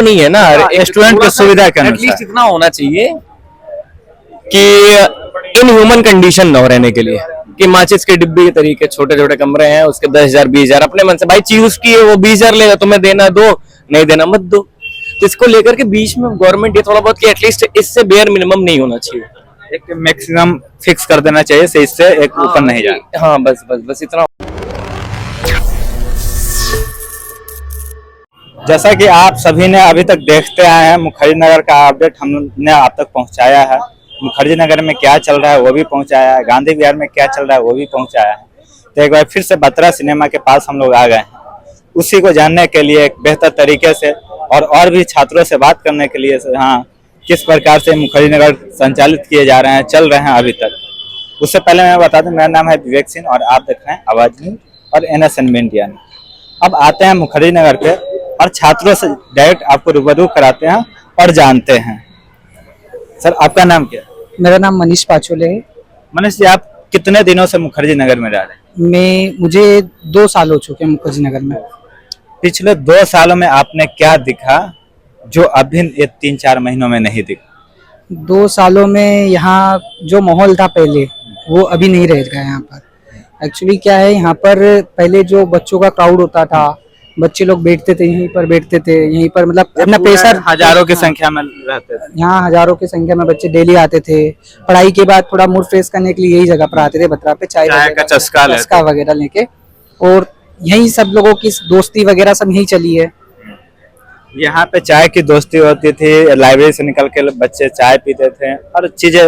नहीं है ना, स्टूडेंट की सुविधा के अनुसार एटलीस्ट इतना होना चाहिए कि इन ह्यूमन कंडीशन न हो रहने के लिए, कि माचिस के डिब्बे के तरीके छोटे छोटे कमरे हैं, उसके 10,000 20,000 अपने मन से भाई चीज की है, वो 20,000 लेगा, तुम्हें देना दो, नहीं देना मत दो। तो इसको लेकर के बीच में गवर्नमेंट ये थोड़ा बहुत कि एटलीस्ट इससे बेयर मिनिमम नहीं होना चाहिए, एक मैक्सिमम फिक्स कर देना चाहिए, से इससे एक ऊपर नहीं जाए। हाँ बस बस बस इतना। जैसा कि आप सभी ने अभी तक देखते आए हैं, मुखर्जी नगर का अपडेट हमने आप तक पहुंचाया है। मुखर्जी नगर में क्या चल रहा है वो भी पहुंचाया है, गांधी विहार में क्या चल रहा है वो भी पहुंचाया है। तो एक बार फिर से बत्रा सिनेमा के पास हम लोग आ गए हैं, उसी को जानने के लिए एक बेहतर तरीके से और भी छात्रों से बात करने के लिए, हाँ किस प्रकार से मुखर्जी नगर संचालित किए जा रहे हैं, चल रहे हैं अभी तक। उससे पहले मैं बता दूं, मेरा नाम है विवेक सिंह और आप देख रहे हैं आवाज न्यूज और NSN मीडिया। अब आते हैं मुखर्जी नगर पे और छात्रों से डायरेक्ट आपको रूबरू कराते हैं और जानते हैं। सर आपका नाम क्या है? मेरा नाम मनीष पाचोले है। मनीष जी, आप कितने दिनों से मुखर्जी नगर में रह रहे हैं? मुझे 2 साल हो चुके हैं मुखर्जी नगर में। पिछले 2 सालों में आपने क्या दिखा जो अभी ये 3-4 महीनों में नहीं दिखा? 2 सालों में यहाँ जो माहौल था पहले, वो अभी नहीं रह गया यहाँ पर। एक्चुअली क्या है, यहाँ पर पहले जो बच्चों का क्राउड होता था, बच्चे लोग बैठते थे यहीं पर, यहीं पर मतलब अपना प्रेशर, हजारों की संख्या में रहते थे यहाँ, हजारों की संख्या में बच्चे डेली आते थे। पढ़ाई के बाद थोड़ा मूड फ्रेश करने के लिए यही जगह पर आते थे, बत्रा पे चाय का चस्का वगैरह लेके, और यही सब लोगों की दोस्ती वगैरह सब यही चली है। यहाँ पे चाय की दोस्ती होती थी, लाइब्रेरी से निकल के बच्चे चाय पीते थे और चीजें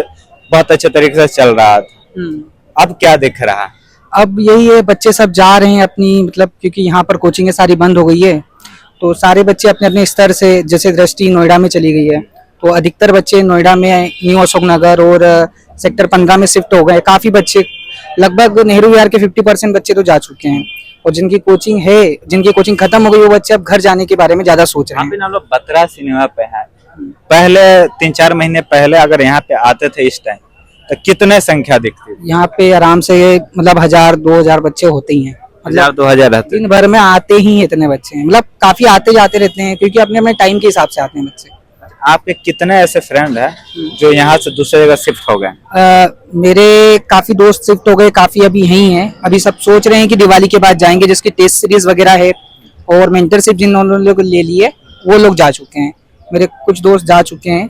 बहुत अच्छे तरीके से चल रहा था। अब क्या दिख रहा है? अब यही है, बच्चे सब जा रहे हैं अपनी, मतलब क्योंकि यहाँ पर कोचिंग सारी बंद हो गई है, तो सारे बच्चे अपने अपने स्तर से, जैसे दृष्टि नोएडा में चली गई है, तो अधिकतर बच्चे नोएडा में, न्यू अशोक नगर और सेक्टर 15 में शिफ्ट हो गए। काफी बच्चे, लगभग नेहरू विहार के 50% बच्चे तो जा चुके हैं, और जिनकी कोचिंग है, जिनकी कोचिंग खत्म हो गई, वो बच्चे अब घर जाने के बारे में ज्यादा सोच रहे हैं। हम लोग बत्रा सिनेमा पे हैं, पहले 3-4 महीने पहले अगर यहाँ पे आते थे इस टाइम, तो कितने संख्या दिखती थी? यहाँ पे आराम से मतलब 1000-2000 बच्चे होते ही हैं, 1000-2000 रहते। दिन भर में आते ही इतने बच्चे हैं, मतलब काफी आते जाते रहते हैं, क्योंकि अपने अपने टाइम के हिसाब से आते हैं बच्चे। आपके कितने ऐसे फ्रेंड हैं जो यहाँ से दूसरी जगह शिफ्ट हो गए? मेरे काफी दोस्त शिफ्ट हो गए, काफी अभी यहीं हैं। अभी सब सोच रहे हैं कि दिवाली के बाद जाएंगे, जिसकी टेस्ट सीरीज वगैरह है और मेंटरशिप जिन लोगों को ले लिए, वो लोग जा चुके हैं। मेरे कुछ दोस्त जा चुके हैं,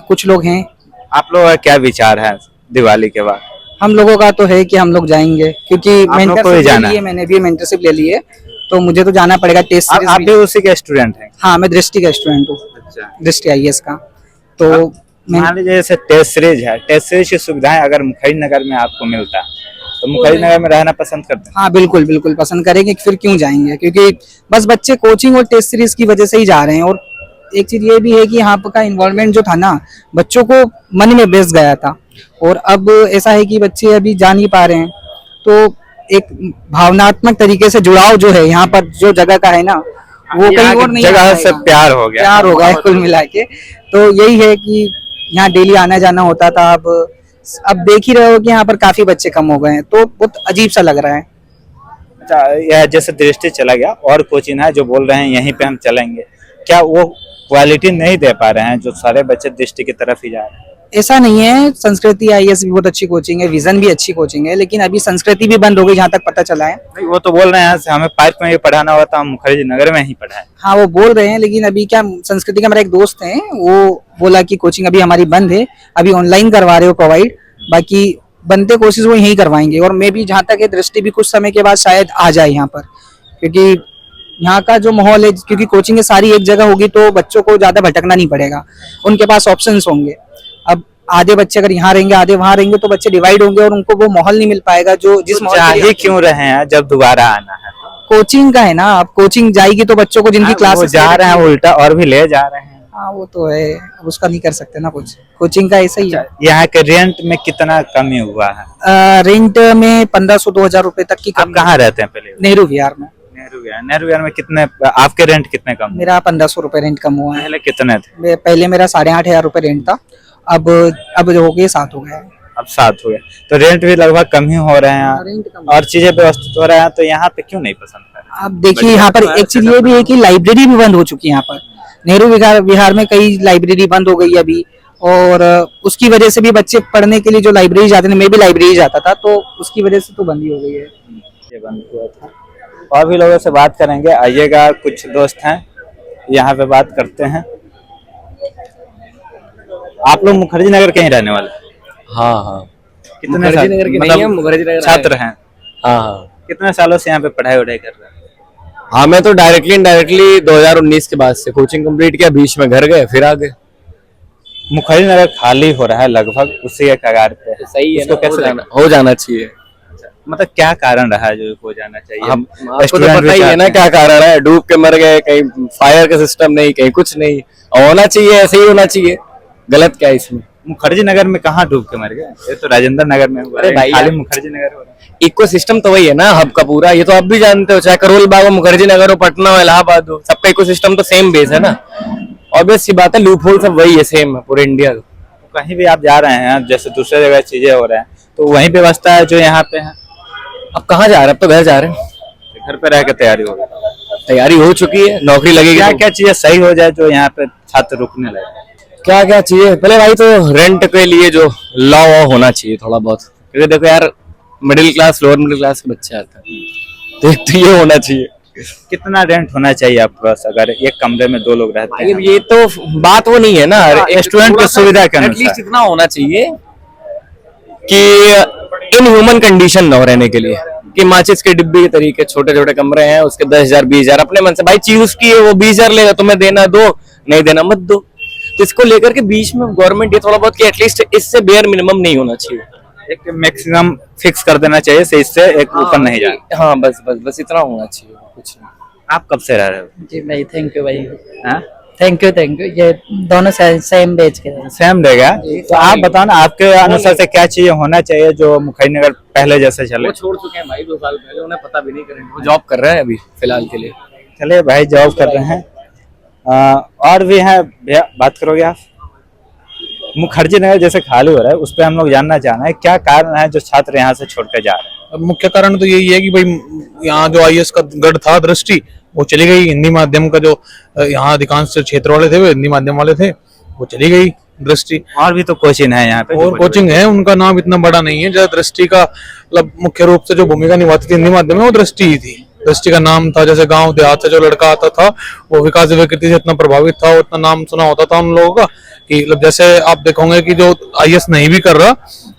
कुछ लोग हैं। आप लोगों का क्या विचार है दिवाली के बाद? हम लोगों का तो है कि हम लोग जाएंगे, क्योंकि मैंने भी मेंटरशिप ले ली है, तो मुझे तो जाना पड़ेगा टेस्ट सीरीज। आप भी उसी के स्टूडेंट हैं? हाँ, मैं दृष्टि का स्टूडेंट हूँ, दृष्टि IAS का। तो मान लीजिए जैसे टेस्ट सीरीज है, टेस्ट सीरीज की सुविधाएं अगर मुखर्जी नगर में आपको मिलता है, तो मुखर्जी नगर में रहना पसंद करते हैं? हाँ बिल्कुल बिल्कुल पसंद करेंगे, फिर क्यों जाएंगे, क्योंकि बस बच्चे कोचिंग और टेस्ट सीरीज की वजह से ही जा रहे हैं। और एक चीज ये भी है कि यहाँ का इन्वॉल्वमेंट जो था ना, बच्चों को मन में बेस गया था, और अब ऐसा है कि बच्चे अभी जा नहीं पा रहे हैं, तो एक भावनात्मक तरीके से जुड़ाव जो है यहाँ पर, जो जगह का है ना, वो कहीं और नहीं, जगह से प्यार हो गया कुल मिला के। तो यही है कि यहाँ डेली आना जाना होता था, अब देख ही रहे हो कि यहाँ पर काफी बच्चे कम हो गए हैं, तो बहुत अजीब सा लग रहा है। अच्छा, यह जैसे दृष्टि चला गया और कोचिंग है जो बोल रहे हैं यहीं पे हम चलेंगे, क्या वो क्वालिटी नहीं दे पा रहे हैं जो सारे बच्चे दृष्टि की तरफ ही जा रहे हैं? ऐसा नहीं है, संस्कृति IAS भी बहुत अच्छी कोचिंग है, विजन भी अच्छी कोचिंग है, लेकिन अभी संस्कृति भी बंद हो गई जहाँ तक पता चला है। नहीं, वो तो बोल रहे हैं हमें पार्क में ही पढ़ाना होता, हम मुखर्जी नगर में ही पढ़ाएं। हाँ वो बोल रहे हैं, लेकिन अभी क्या, संस्कृति का मेरा एक दोस्त है, वो बोला कि कोचिंग अभी हमारी बंद है, अभी ऑनलाइन करवा रहे हो प्रोवाइड, बाकी बनते कोर्सेज वो यहीं करवाएंगे। और मैं भी जहाँ तक है, दृष्टि भी कुछ समय के बाद शायद आ जाए यहाँ पर, क्योंकि यहाँ का जो माहौल है, क्योंकि कोचिंग सारी एक जगह होगी तो बच्चों को ज्यादा भटकना नहीं पड़ेगा, उनके पास ऑप्शंस होंगे। अब आधे बच्चे अगर यहाँ रहेंगे, आधे वहाँ रहेंगे, तो बच्चे डिवाइड होंगे और उनको वो माहौल नहीं मिल पाएगा जो जिस माहौल क्यों रहे हैं जब दोबारा आना है। कोचिंग का है ना, अब कोचिंग जाएगी तो बच्चों को जिनकी क्लासेस जा रहे हैं उल्टा और भी ले जा रहे हैं। हाँ वो तो है, अब उसका नहीं कर सकते ना कुछ, कोचिंग का ऐसा ही है। यहाँ के रेंट में कितना कमी हुआ है? रेंट में 1500-2000 रुपए तक की। आप कहाँ रहते हैं पहले? नेहरू विहार में। नेहरू विहार में कितने आपके रेंट कितने कम? मेरा 1500 रुपए रेंट कम हुआ है। पहले कितने थे? पहले मेरा 8500 रुपए रेंट था, अब जो हो गया 7 हो गया है। अब 7 हो गया, तो रेंट भी लगभग कम ही हो रहे हैं और चीजें व्यवस्थित हो रहे हैं, तो यहाँ पे क्यों नहीं पसंद कर? अब देखिए यहाँ पर एक चीज ये भी है कि लाइब्रेरी भी बंद हो चुकी है यहाँ पर। नेहरू विहार विहार में कई लाइब्रेरी बंद हो गई अभी, और उसकी वजह से भी बच्चे पढ़ने के लिए जो लाइब्रेरी जाते थे, मैं भी लाइब्रेरी जाता था, तो उसकी वजह से तो बंद ही हो गई है। ये बंद हुआ था। और भी लोगों से बात करेंगे, आइएगा, कुछ दोस्त हैं यहाँ पे, बात करते हैं। आप लोग मुखर्जी नगर के ही रहने वाले? हाँ हाँ, कितने मुखर्जी साल नगर के मतलब नहीं है, मुखर्जी नगर छात्र हैं? हाँ हाँ कितने सालों से यहाँ पे पढ़ाई वढ़ाई कर रहे हैं? हाँ, मैं तो डायरेक्टली इनडायरेक्टली 2019 के बाद से कोचिंग कंप्लीट किया, बीच में घर गए फिर आ गए। मुखर्जी नगर खाली हो रहा है लगभग, उसी के कगार पे है। सही है इसको ना, कैसे हो जाना चाहिए। मतलब क्या कारण रहा है जो हो जाना चाहिए? आपको तो स्टूडेंट भी पता ही है ना चाहते क्या कारण है, डूब के मर गए, कहीं फायर का सिस्टम नहीं, कहीं कुछ नहीं, और होना चाहिए ऐसे ही होना चाहिए, गलत क्या है इसमें? हैं। मुखर्जी नगर में कहाँ डूब के मर गए? ये तो राजेंद्र नगर में हुआ अरे है, भाई खाली यार। मुखर्जी नगर हो रहा है। इको सिस्टम तो वही है ना, हब का पूरा, ये तो आप भी जानते हो, चाहे करोल बाग हो, मुखर्जी नगर हो, पटना हो, इलाहाबाद हो, सबका इको सिस्टम तो सेम बेस है ना। ऑब्वियस सी बात है, लूप होल सब वही है, सेम है पूरे इंडिया का। कहीं भी आप जा रहे हैं, जैसे दूसरे जगह चीजें हो रहे हैं, तो वही व्यवस्था है जो यहाँ पे है? अब कहाँ जा रहे हैं? अब तो घर जा रहे हैं, घर पे रह के तैयारी होगी? तैयारी हो चुकी है, नौकरी लगेगी। क्या तो क्या चीजें सही हो जाए जो यहाँ पे छात्र रुकने लगे? क्या क्या चाहिए? पहले भाई तो रेंट के लिए जो लॉ होना चाहिए थोड़ा बहुत, क्योंकि देखो यार, middle class lower middle class के बच्चे आते हैं, तो एक तो ये होना चाहिए। कितना रेंट होना चाहिए आपके पास अगर एक कमरे में दो लोग रहते भाई हैं? ये तो बात वो नहीं है ना, स्टूडेंट की सुविधा के अनुसार। एटलीस्ट इतना होना चाहिए कि इन ह्यूमन कंडीशन ना हो रहने के लिए, कि माचिस के डिब्बे के तरीके छोटे छोटे कमरे हैं, उसके 10,000 20,000 अपने मन से भाई चीज की है, वो 20,000 लेगा, तुम्हें देना दो, नहीं देना मत दो। तो इसको लेकर के बीच में गवर्नमेंट ये थोड़ा बहुत कि एटलीस्ट इससे बेयर मिनिमम नहीं होना चाहिए, एक मैक्सिमम फिक्स कर देना चाहिए, से इससे एक ऊपर नहीं जाए। हाँ बस बस बस इतना होना चाहिए, कुछ नहीं। आप कब से रह रहे हो? जी भाई, थैंक यू भाई, हाँ? Thank you. ये दोनों सेम बेच के हैं। सेम देगा। तो आप बताओ ना, आपके अनुसार से क्या चीजें होना चाहिए जो मुखर्जी नगर पहले जैसे चले? वो छोड़ चुके हैं भाई 2 साल पहले, उन्हें पता भी नहीं करेंगे, वो जॉब कर रहे हैं अभी फिलहाल के लिए। चलिए भाई, जॉब कर रहे हैं। और भी है भैया, बात करोगे आप? मुखर्जी नगर जैसे खाली हो रहा है, उस पर हम लोग जानना चाह रहे हैं क्या कारण है जो छात्र यहाँ से छोड़ कर जा रहे हैं? अब मुख्य कारण तो यही है कि भाई यहाँ जो आईएएस का गढ़ था, दृष्टि, वो चली गई। हिंदी माध्यम का जो यहाँ अधिकांश क्षेत्र वाले थे वो हिंदी माध्यम वाले थे, वो चली गई दृष्टि। और भी तो कोचिंग है यहाँ पे, और कोचिंग है, उनका नाम इतना बड़ा नहीं है। जैसे दृष्टि का मतलब मुख्य रूप से जो भूमिका निभाती थी हिंदी माध्यम में, वो दृष्टि ही थी। दृष्टि का नाम था, जैसे गांव देहात से जो लड़का आता था वो विकास विकृति से इतना प्रभावित था, उतना नाम सुना होता था उन लोगों का कि मतलब जैसे आप देखोगे कि जो आईएएस नहीं भी कर रहा,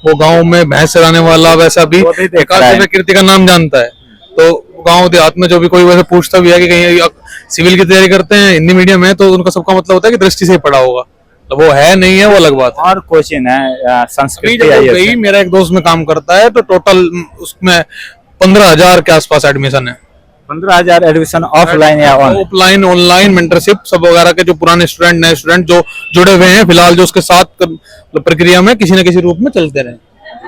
वो गांव में भैंस चराने वाला वैसा भी विकास विकृति का नाम जानता है। तो गांव देहात में जो भी कोई वैसे पूछता भी है कि कहीं सिविल की तैयारी करते हैं हिंदी मीडियम है, तो उनका सबका मतलब होता है कि दृष्टि से ही पढ़ा होगा। तो वो है नहीं है, वो अलग बात है। और कोचिंग है संस्कृत गई, मेरा एक दोस्त में काम करता है, तो टोटल उसमें 15,000 के आसपास एडमिशन है। 15,000 एडमिशन ऑफलाइन या ऑफलाइन ऑनलाइन मेंटरशिप सब वगैरह के जो पुराने स्टूडेंट नए स्टूडेंट जो जुड़े हुए हैं फिलहाल, जो उसके साथ प्रक्रिया में किसी न किसी रूप में चलते रहे।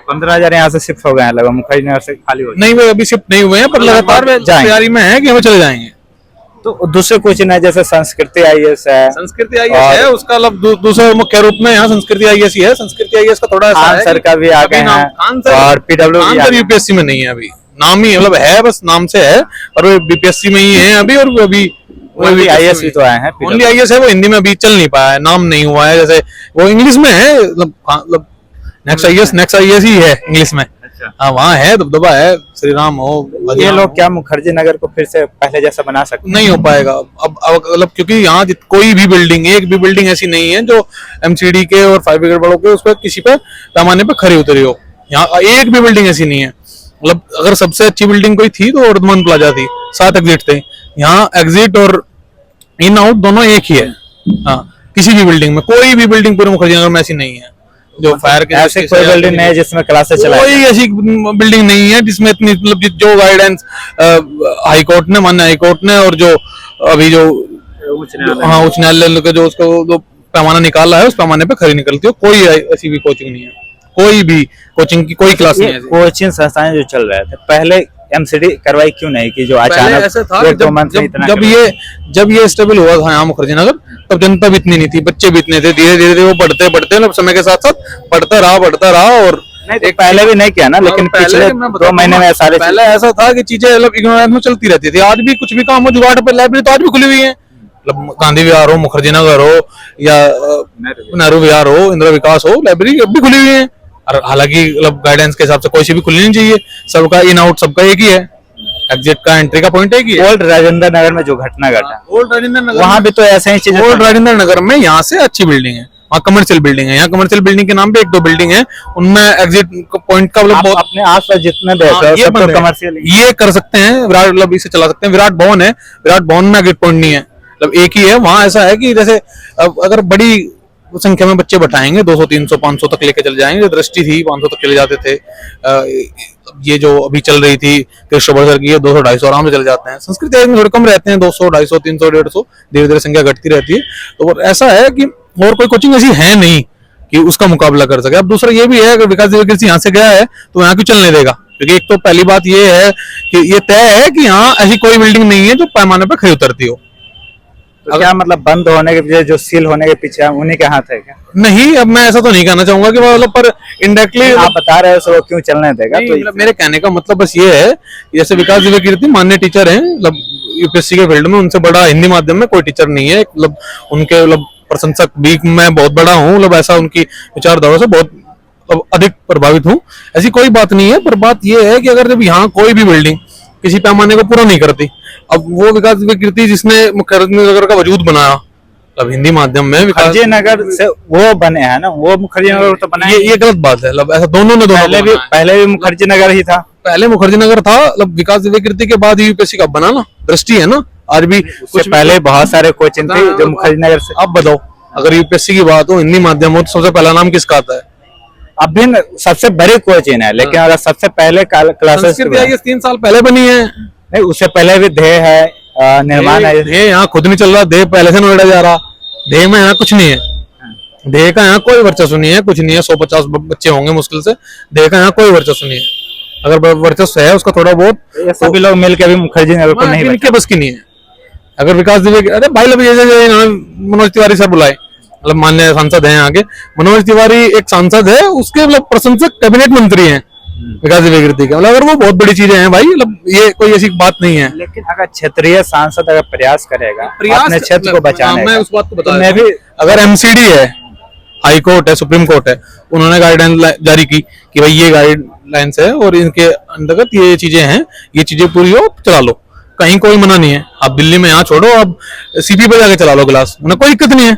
15,000 यहाँ से शिफ्ट हो गए हैं लगभग, मुखर्जी नगर से खाली हो गए। नहीं, वो अभी शिफ्ट नहीं हुए हैं, पर लगातार तैयारी में है कि हमें चले जाएंगे। तो दूसरे कोचिंग है जैसे संस्कृति आईएएस है, संस्कृति आईएएस है, उसका मतलब दूसरे मुख्य रूप में यहाँ संस्कृति आईएएस ही है। संस्कृति आईएएस का थोड़ा ऐसा है सर का भी आ गए हैं, और पीडब्ल्यू यूपीएससी में नहीं है अभी, नाम ही मतलब है, बस नाम से है, और वो बीपीएससी में ही है अभी। और अभी आईएएस भी तो आए हैं, ओनली आईएएस है, वो हिंदी में अभी चल नहीं पाया है, नाम नहीं हुआ है। जैसे वो इंग्लिश में है, मतलब नेक्स्ट आईएएस ही है इंग्लिश में। हाँ, वहाँ है, दबदबा है, श्री राम हो। ये लोग क्या मुखर्जी नगर को फिर से पहले जैसा बना सकते? नहीं हो पाएगा अब मतलब, क्योंकि यहाँ कोई भी बिल्डिंग, एक भी बिल्डिंग ऐसी नहीं है जो एमसीडी के और फायर ब्रिगेड वालों के उस पर किसी पे पैमाने पे खरी उतरी हो। यहाँ एक भी बिल्डिंग ऐसी नहीं है। मतलब अगर सबसे अच्छी बिल्डिंग कोई थी तो वर्धमान प्लाजा थी, 7 एग्जिट थे। यहाँ एग्जिट और इन आउट दोनों एक ही है। हाँ, किसी भी बिल्डिंग में, कोई भी बिल्डिंग पूरे मुखर्जी नगर में ऐसी नहीं है जो फायर के ऐसे कोई बिल्डिंग नहीं है जिसमें क्लासेस चलाए? कोई ऐसी बिल्डिंग नहीं है जिसमें इतनी मतलब जो गाइडेंस हाई कोर्ट ने, माननीय हाई कोर्ट ने, और जो अभी जो उच्च न्यायालय का जो उसको जो पैमाना निकाला है, उस पैमाने पे खरी निकलती हो। कोई ऐसी भी कोचिंग नहीं है, कोई भी कोचिंग की कोई क्लास नहीं है। कोचिंग संस्थाएं जो चल रहे थे पहले, एमसीडी करवाई क्यों नहीं कि जो अचानक ऐसा था जब ये स्टेबल हुआ था यहाँ मुखर्जी नगर, तब जनता भी इतनी नहीं थी, बच्चे भी इतने थे। धीरे धीरे वो बढ़ते समय के साथ साथ बढ़ता रहा। और एक पहले भी नहीं किया ना, लेकिन पिछले 2 महीने में सारे पहले ऐसा था कि चीजें मतलब इग्नोरेंस में चलती रहती थी। आज भी कुछ भी काम हो, जुगाड़ पे लाइब्रेरी तो आज भी खुली हुई है, मतलब गांधी विहार हो, मुखर्जी नगर हो, या नेहरू विहार हो, इंदिरा विकास हो, लाइब्रेरी अब भी खुली हुई है। और हालांकि मतलब गाइडेंस के हिसाब से कोई सी भी खुलनी नहीं चाहिए, सबका इन आउट सबका एक ही है, एग्जिट का एंट्री का पॉइंट एक ही है। ओल्ड राजेंद्र नगर में जो घटना घटा, ओल्ड राजेंद्र नगर वहां भी तो ऐसे ही चीजें। ओल्ड राजेंद्र नगर में यहाँ से अच्छी बिल्डिंग है, वहाँ कमर्शियल बिल्डिंग है, यहाँ कमर्शियल बिल्डिंग के नाम पे एक दो बिल्डिंग है, उनमें एग्जिट पॉइंट का मतलब बहुत अपने आसपास जितने देख रहे हो ये सब बंद तो है। कमर्शियल। ये कर सकते हैं, विराट मतलब इसे चला सकते हैं। विराट भवन है, विराट भवन में एग्जिट पॉइंट नहीं है, मतलब एक ही है। वहां ऐसा है कि जैसे अब अगर बड़ी संख्या में बच्चे बैठाएंगे 200 300 500 तक लेके चले जाएंगे। दृष्टि थी 500 तक चले जाते थे, ये जो अभी चल रही थी कृष्ण सर की, ये 200 250 आराम से चले जाते हैं। संस्कृत में थोड़े कम रहते हैं, 200 250 300 150, धीरे धीरे संख्या घटती रहती है। तो ऐसा है कि और कोई कोचिंग ऐसी है नहीं कि उसका मुकाबला कर सके। अब दूसरा ये भी है, अगर विकास दिव्य यहाँ से गया है तो यहाँ क्यों चलने देगा, क्योंकि एक तो पहली बात ये है कि ये तय है कि यहाँ ऐसी कोई बिल्डिंग नहीं है जो पैमाने पर खड़ी उतरती हो। तो क्या मतलब बंद होने के पीछे, जो सील होने के पीछे उन्हीं के हाथ है क्या? नहीं, अब मैं ऐसा तो नहीं कहना चाहूंगा कि मतलब, पर इनडायरेक्टली आप बता रहे हो सो क्यों चलने देगा? तो मतलब मेरे कहने का मतलब बस ये है, जैसे विकास दिव्य कीर्ति मान्य टीचर हैं, मतलब यूपीएससी के फील्ड में उनसे बड़ा हिंदी माध्यम में कोई टीचर नहीं है। मतलब उनके मतलब प्रशंसक भी मैं बहुत बड़ा हूँ, मतलब ऐसा उनकी विचारधारा से बहुत अधिक प्रभावित हूँ। ऐसी कोई बात नहीं है, पर बात यह है कि अगर जब यहाँ कोई भी बिल्डिंग किसी पैमाने को पूरा नहीं करती, अब वो विकास दिव्य कीर्ति जिसने मुखर्जी नगर का वजूद बनाया, अब हिंदी माध्यम में मुखर्जी नगर से वो बने हैं ना, वो मुखर्जी नगर तो बना ये गलत बात है। मतलब ऐसा दोनों ने पहले भी मुखर्जी नगर ही था। पहले मुखर्जी नगर था, मतलब विकास दिव्य कीर्ति के बाद यूपीएससी का बना ना, दृष्टि है ना। आज भी कुछ पहले बहुत सारे कोचिंग थे जो मुखर्जी नगर से। आप बताओ, अगर यूपीएससी की बात हो, हिंदी माध्यम हो, तो सबसे पहला नाम किसका आता है? अब भी सबसे बड़ी कोचिंग है, लेकिन अगर सबसे पहले क्लासेस 3 साल पहले बनी है। नहीं, उससे पहले भी ध्येय है, निर्माण है। ध्येय यहाँ खुद नहीं चल रहा, ध्येय पहले से नोएडा जा रहा। ध्येय में यहाँ कुछ नहीं है, ध्येय का यहाँ कोई वर्चस्व नहीं है, कुछ नहीं है। 150 बच्चे होंगे मुश्किल से, ध्येय का यहाँ कोई वर्चस्व नहीं है। अगर वर्चस्व है उसका थोड़ा बहुत, ये सभी लोग मिलकर भी मुखर्जी नगर को नहीं इनके बस की नहीं है। अगर विकास दिव्य, अरे भाई लोग जैसे मनोज तिवारी सर बुलाए, मतलब माननीय सांसद हैं आगे, मनोज तिवारी एक सांसद है, उसके मतलब प्रशंसक कैबिनेट मंत्री हैं विकास दिव्य कीर्ति के। मतलब अगर वो बहुत बड़ी चीजें हैं भाई, मतलब ये कोई ऐसी बात नहीं है। लेकिन अगर क्षेत्रीय सांसद अगर प्रयास करेगा अपने क्षेत्र को बचाने मैं का, उस बात को बता तो मैं भी, अगर एमसीडी है, हाई कोर्ट है, सुप्रीम कोर्ट है, उन्होंने गाइडलाइन जारी की कि भाई ये गाइडलाइंस है और इनके अंतर्गत ये चीजें हैं, ये चीजें पूरी हो चला लो, कहीं कोई मना नहीं है। आप दिल्ली में यहाँ छोड़ो, आप सीपी पे जाके चला लो क्लास, उन्हें कोई दिक्कत नहीं है।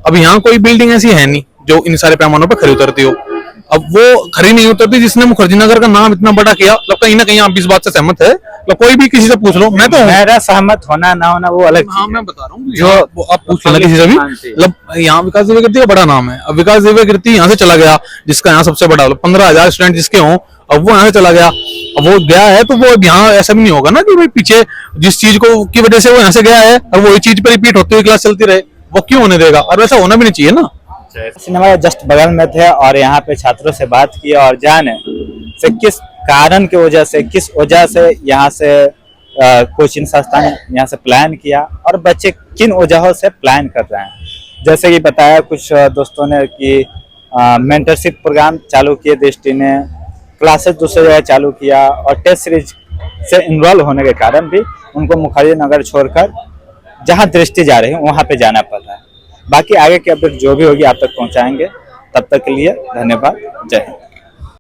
अब यहाँ कोई बिल्डिंग ऐसी है नहीं जो इन सारे पैमानों पर खरी उतरती हो। अब वो खरी नहीं उतरती जिसने मुखर्जी नगर का नाम इतना बड़ा किया। मतलब कहीं ना कहीं आप इस बात से सहमत है? मतलब कोई भी किसी से पूछ लो, मैं तो मेरा सहमत होना ना होना वो अलग हाँ चीज है। मैं बता रहा हूँ, जो आप पूछ लेना किसी से भी, मतलब यहाँ विकास दिव्य कीर्ति का बड़ा नाम है। अब विकास दिव्य कीर्ति यहाँ से चला गया, जिसका यहाँ सबसे बड़ा 15,000 स्टूडेंट जिसके हों, अब वो यहाँ से चला गया। अब वो गया है तो वो यहाँ ऐसा भी नहीं होगा ना कि भाई पीछे जिस चीज को की वजह से वो यहाँ से गया है और वही चीज पे रिपीट होती हुई क्लास चलती रहे, वो क्यों होने देगा? और वैसा होना भी नहीं चाहिए ना। सिनेमा जस्ट बगल में थे और यहाँ पे छात्रों से बात की और जाने से किस कारण की वजह से, किस वजह से यहाँ से कोचिंग संस्थान यहाँ से प्लान किया और बच्चे किन वजहों से प्लान कर रहे हैं। जैसे कि बताया कुछ दोस्तों ने कि मेंटरशिप प्रोग्राम चालू किए दृष्टि ने, क्लासेस दूसरी जगह चालू किया और टेस्ट सीरीज से इन्वॉल्व होने के कारण भी उनको मुखर्जी नगर छोड़कर जहाँ दृष्टि जा रही है वहाँ पे जाना पड़ रहा है। बाकी आगे की अपडेट जो भी होगी आप तक पहुँचाएंगे। तब तक के लिए धन्यवाद, जय हिंद।